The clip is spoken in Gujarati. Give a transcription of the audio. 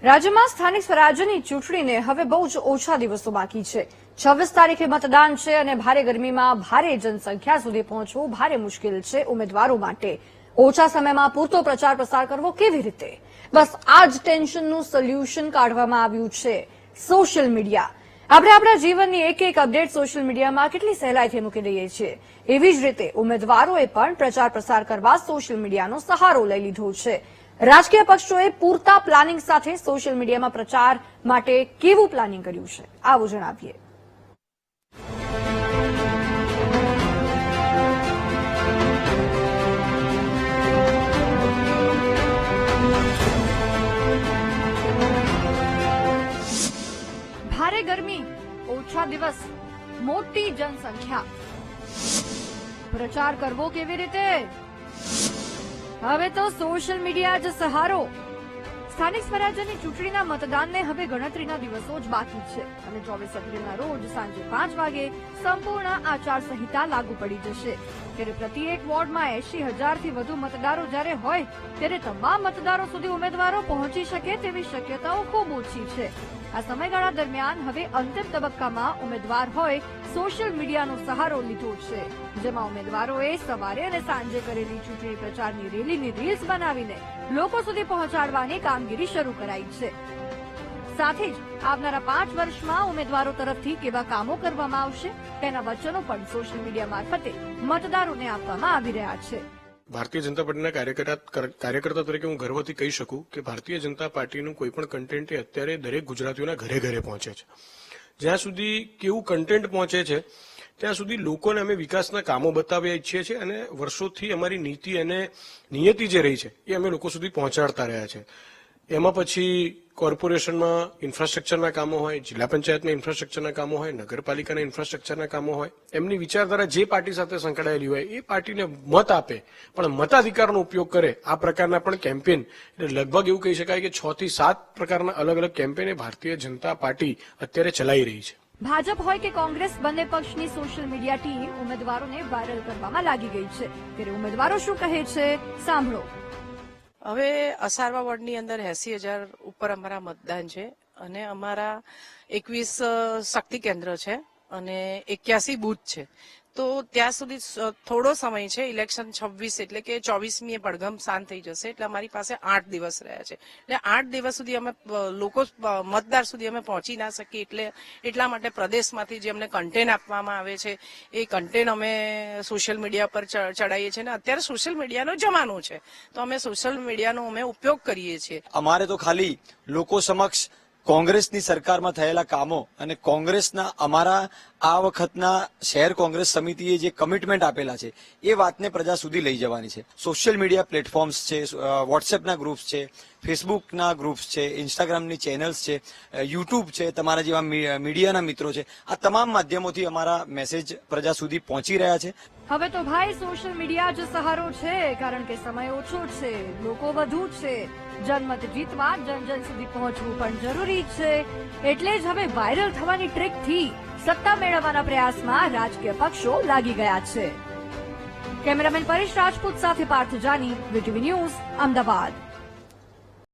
રાજ્યમાં સ્થાનિક સ્વરાજ્યની ચૂંટણીને હવે બહુ જ ઓછા દિવસો બાકી છે। 26 તારીખે મતદાન છે અને ભારે ગરમીમાં ભારે જનસંખ્યા સુધી પહોંચવું ભારે મુશ્કેલ છે ઉમેદવારો માટે। ઓછા સમયમાં પૂરતો પ્રચાર પ્રસાર કરવો કેવી રીતે? બસ આ જ ટેન્શનનું સોલ્યુશન કાઢવામાં આવ્યું છે સોશિયલ મીડિયા। આપણે આપણા જીવનની એક એક અપડેટ સોશિયલ મીડિયામાં કેટલી સહેલાઈથી મૂકી દઈએ છીએ। એવી જ રીતે ઉમેદવારોએ પણ પ્રચાર પ્રસાર કરવા સોશિયલ મીડિયાનો સહારો લઈ લીધો છે। રાજકીય પક્ષોએ પૂરતા પ્લાનિંગ સાથે સોશિયલ મીડિયામાં પ્રચાર માટે કેવું પ્લાનિંગ કર્યું છે આવું જણાવીએ। ભારે ગરમી, ઓછા દિવસ, મોટી જનસંખ્યા, પ્રચાર કરવો કેવી રીતે? હવે તો સોશિયલ મીડિયા જ સહારો। સ્થાનિક સ્વરાજ્યની ચૂંટણીના મતદાનને હવે ગણતરીના દિવસો જ બાકી છે અને 24 એપ્રિલના રોજ સાંજે 5 વાગે સંપૂર્ણ આચારસંહિતા લાગુ પડી જશે। ત્યારે પ્રત્યેક વોર્ડમાં 80,000થી વધુ મતદારો જ્યારે હોય ત્યારે તમામ મતદારો સુધી ઉમેદવારો પહોંચી શકે તેવી શક્યતાઓ ખૂબ ઓછી છે। આ સમયગાળા દરમિયાન હવે અંતિમ તબક્કામાં ઉમેદવાર હોય સોશિયલ મીડિયાનો સહારો લીધો છે, જેમાં ઉમેદવારોએ સવારે અને સાંજે કરેલી ચૂંટણી પ્રચારની રેલીની રીલ્સ બનાવીને લોકો સુધી પહોંચાડવાની કામગીરી શરૂ કરાઈ છે। સાથે જ આવનારા 5 વર્ષમાં ઉમેદવારો તરફથી કેવા કામો કરવામાં આવશે તેના વચનો પણ સોશિયલ મીડિયા મારફતે મતદારોને આપવામાં આવી રહ્યા છે। ભારતીય જનતા પાર્ટીના કાર્યકર્તા તરીકે હું ગર્વથી કહી શકું કે ભારતીય જનતા પાર્ટીનું કોઈ પણ કન્ટેન્ટ અત્યારે દરેક ગુજરાતીઓના ઘરે ઘરે પહોંચે છે। જ્યાં સુધી કેવું કન્ટેન્ટ પહોંચે છે ત્યાં સુધી લોકોને અમે વિકાસના કામો બતાવ્યા ઈચ્છીએ છીએ અને વર્ષોથી અમારી નીતિ અને નિયતિ જે રહી છે એ અમે લોકો સુધી પહોંચાડતા રહ્યા છે। એમાં પછી કોર્પોરેશનમાં ઇન્ફ્રાસ્ટ્રક્ચરના કામો હોય, જિલ્લા પંચાયતમાં ઇન્ફ્રાસ્ટ્રક્ચરના કામો હોય, નગરપાલિકાના ઇન્ફ્રાસ્ટ્રક્ચરના કામો હોય, એમની વિચારધારા જે પાર્ટી સાથે સંકળાયેલી હોય એ પાર્ટીને મત આપે પણ મતાધિકારનો ઉપયોગ કરે આ પ્રકારના પણ કેમ્પેન, એટલે લગભગ એવું કહી શકાય કે 6 થી 7 પ્રકારના અલગ અલગ કેમ્પેન એ ભારતીય જનતા પાર્ટી અત્યારે ચલાવી રહી છે। ભાજપ હોય કે કોંગ્રેસ, બંને પક્ષની સોશિયલ મીડિયા ટીમ ઉમેદવારોને વાયરલ કરવામાં લાગી ગઈ છે। ત્યારે ઉમેદવારો શું કહે છે સાંભળો। હવે અસારવા વોર્ડની અંદર 80,000 ઉપર અમારા મતદાન છે અને અમારા 21 શક્તિ કેન્દ્ર છે અને 81 બૂથ છે। તો ત્યાં સુધી થોડો સમય છે, ઇલેક્શન 26 એટલે કે 24મીએ પડઘમ શાંત થઈ જશે એટલે અમારી પાસે 8 દિવસ રહ્યા છે। એટલે 8 દિવસ સુધી અમે લોકો મતદાર સુધી અમે પહોંચી ના શકીએ એટલા માટે પ્રદેશમાંથી જે અમને કન્ટેન્ટ આપવામાં આવે છે એ કન્ટેન્ટ અમે સોશિયલ મીડિયા પર ચડાવીએ છીએ અને અત્યારે સોશિયલ મીડિયાનો જમાનો છે તો અમે સોશિયલ મીડિયાનો અમે ઉપયોગ કરીએ છીએ। અમારે તો ખાલી લોકો સમક્ષ કોંગ્રેસની સરકારમાં થયેલા કામો અને કોંગ્રેસના અમારા આ વખતના શહેર કોંગ્રેસ સમિતિએ જે કમિટમેન્ટ આપેલા છે એ વાતને પ્રજા સુધી લઈ જવાની છે। સોશિયલ મીડિયા પ્લેટફોર્મ્સ છે, વોટ્સએપના ગ્રુપ્સ છે, ફેસબુકના ગ્રુપ્સ છે, ઇન્સ્ટાગ્રામની ચેનલ્સ છે, યુટ્યુબ છે, તમારા જેવા મીડિયાના મિત્રો છે, આ તમામ માધ્યમોથી અમારા મેસેજ પ્રજા સુધી પહોંચી રહ્યા છે। હવે તો ભાઈ સોશિયલ મીડિયા જ સહારો છે, કારણ કે સમય ઓછો છે, લોકો વધુ છે, જનમત જીતવા જન સુધી પહોંચવું પણ જરૂરી છે। એટલે જ હવે વાયરલ થવાની ટ્રીકથી સત્તા મેળવવાના પ્રયાસમાં રાજકીય પક્ષો લાગી ગયા છે। કેમેરામેન પરેશ રાજપૂત સાથે પાર્થ જાની, વીટીવી ન્યૂઝ, અમદાવાદ।